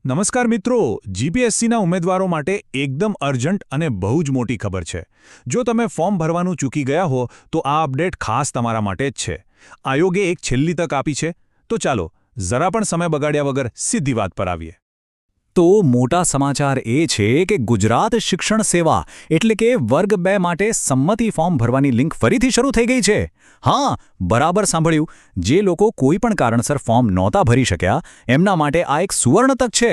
નમસ્કાર મિત્રો, જીપીએસસીના ઉમેદવારો માટે એકદમ અર્જન્ટ અને બહુ જ મોટી ખબર છે. જો તમે ફોર્મ ભરવાનું ચૂકી ગયા હો તો આ અપડેટ ખાસ તમારા માટે જ છે. આયોગે એક છેલ્લી તક આપી છે. તો ચાલો જરા પણ સમય બગાડ્યા વગર સીધી વાત પર આવીએ. તો મોટા સમાચાર એ છે કે ગુજરાત શિક્ષણ સેવા એટલે કે વર્ગ 2 માટે સંમતિ ફોર્મ ભરવાની લિંક ફરીથી શરૂ થઈ ગઈ છે. હા, બરાબર સાંભળ્યું. જે લોકો કોઈ પણ કારણસર ફોર્મ નહોતા ભરી શક્યા એમના માટે આ એક સુવર્ણ તક છે.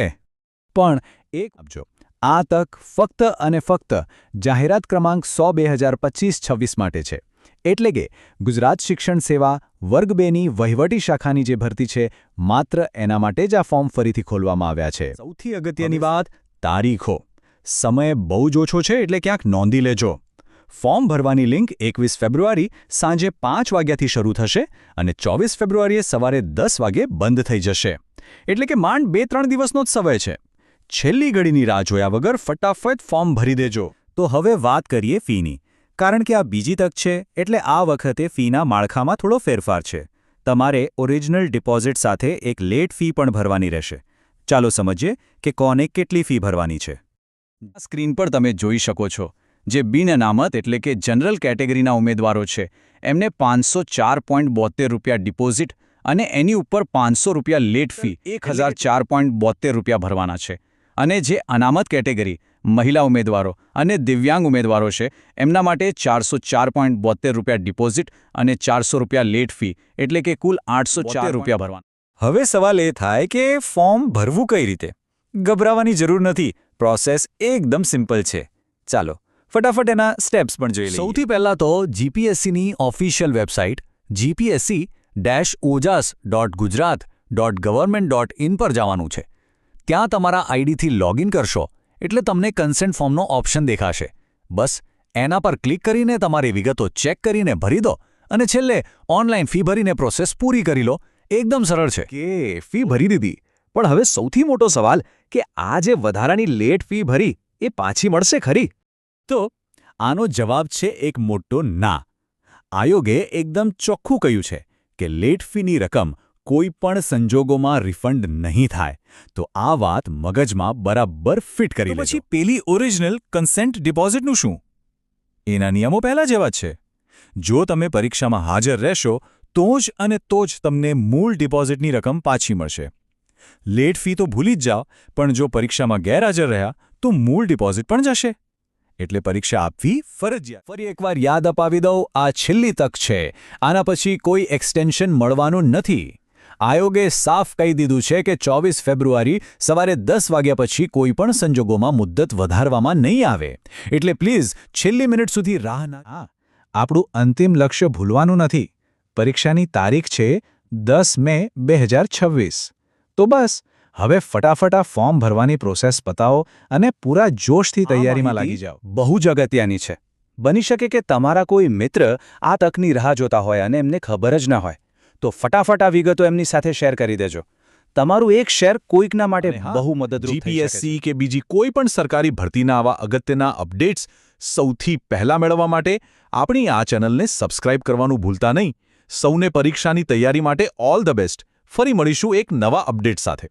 પણ એક આપજો, આ તક ફક્ત અને ફક્ત જાહેરાત ક્રમાંક 100/2025-26 માટે છે. એટલે કે ગુજરાત શિક્ષણ સેવા વર્ગ 2ની વહીવટી શાખાની જે ભરતી છે માત્ર એના માટે જ આ ફોર્મ ફરીથી ખોલવામાં આવ્યા છે. સૌથી અગત્યની વાત, તારીખો. સમય બહુ જ ઓછો છે એટલે ક્યાંક નોંધી લેજો. ફોર્મ ભરવાની લિંક 21 ફેબ્રુઆરી સાંજે 5 વાગ્યાથી શરૂ થશે અને 24 ફેબ્રુઆરીએ સવારે 10 વાગ્યે બંધ થઈ જશે. એટલે કે માંડ 2-3 દિવસનો જ સમય છે. છેલ્લી ઘડીની રાહ જોયા વગર ફટાફટ ફોર્મ ભરી દેજો. તો હવે વાત કરીએ ફીની. કારણ કે આ બીજી તક છે એટલે આ વખતે ફીના માળખામાં થોડો ફેરફાર છે. તમારે ઓરિજિનલ ડિપોઝિટ સાથે એક લેટ ફી પણ ભરવાની રહેશે. ચાલો સમજીએ કે કોને કેટલી ફી ભરવાની છે. સ્ક્રીન પર તમે જોઈ શકો છો, જે બિન અનામત એટલે કે જનરલ કેટેગરીના ઉમેદવારો છે એમને ₹504.72 ડિપોઝિટ અને એની ઉપર ₹500 લેટ ફી ₹1004.72 ભરવાના છે. અને જે અનામત કેટેગરી મહિલા ઉમેદવારો અને દિવ્યાંગ ઉમેદવારો છે એમના માટે ₹404.72 ડિપોઝિટ અને ₹400 લેટ ફી એટલે કે કુલ ₹804 ભરવાના. હવે સવાલ એ થાય કે ફોર્મ ભરવું કઈ રીતે? ગભરાવાની જરૂર નથી. પ્રોસેસ એકદમ સિમ્પલ છે. ચાલો ફટાફટ એના સ્ટેપ્સ પણ જોઈ લઈએ. સૌથી પહેલાં તો જીપીએસસીની ઓફિશિયલ વેબસાઇટ gpsc-ojas.gujarat.government.in પર જવાનું છે. ત્યાં તમારા આઈડીથી લોગિન કરશો એટલે તમને કન્સેન્ટ ફોર્મનો ઓપ્શન દેખાશે. બસ એના પર ક્લિક કરીને તમારી વિગતો ચેક કરીને ભરી દો અને છેલ્લે ઓનલાઈન ફી ભરીને પ્રોસેસ પૂરી કરી લો. એકદમ સરળ છે. કે ફી ભરી દીધી, પણ હવે સૌથી મોટો સવાલ કે આ જે વધારાની લેટ ફી ભરી એ પાછી મળશે ખરી? તો આનો જવાબ છે એક મોટો ના. આયોગે એકદમ ચોખ્ખું કહ્યું છે કે લેટ ફીની રકમ કોઈ પણ સંજોગોમાં રિફંડ નહીં થાય. તો આ વાત મગજમાં બરાબર ફિટ કરી લેજો. પછી પેલી ઓરિજિનલ કન્સેન્ટ ડિપોઝિટનું શું? એના નિયમો પહેલા જેવા જ છે. જો તમે પરીક્ષામાં હાજર રહેશો તો જ તમને મૂળ ડિપોઝિટની રકમ પાછી મળશે. લેટ ફી તો ભૂલી જ જાઓ, પણ જો પરીક્ષામાં ગેરહાજર રહ્યા તો મૂળ ડિપોઝિટ પણ જશે. એટલે પરીક્ષા આપવી ફરજિયાત. ફરી એકવાર યાદ અપાવી દઉં, આ છેલ્લી તક છે. આના પછી કોઈ એક્સટેન્શન મળવાનું નથી. આયોગે સાફ કહી દીધું છે કે 24 ફેબ્રુઆરી સવારે 10 વાગ્યા પછી કોઈ પણ સંજોગોમાં મુદ્દત વધારવામાં નહીં આવે. એટલે પ્લીઝ છેલ્લી મિનિટ સુધી રાહ ના. આપણું અંતિમ લક્ષ્ય ભૂલવાનું નથી. પરીક્ષાની તારીખ છે 10 મે 2026. તો બસ હવે ફટાફટ આ ફોર્મ ભરવાની પ્રોસેસ પતાવો અને પૂરા જોશથી તૈયારીમાં લાગી જાઓ. બહુ જ અગત્યની છે. બની શકે કે તમારા કોઈ મિત્ર આ તકની રાહ જોતા હોય અને એમને ખબર જ ના હોય. તો ફટાફટ આ વિગતો એમની સાથે શેર કરી દેજો. તમારું એક શેર કોઈકના માટે બહુ મદદરૂપ થઈ શકે છે. જીપીએસસી કે બીજી કોઈ પણ સરકારી ભરતીના આવા અગત્યના અપડેટ્સ સૌથી પહેલા મેળવવા માટે આપણી આ ચેનલને સબસ્ક્રાઇબ કરવાનું ભૂલતા નહીં. સૌને પરીક્ષાની તૈયારી માટે ઓલ ધ બેસ્ટ. ફરી મળીશું એક નવા અપડેટ સાથે.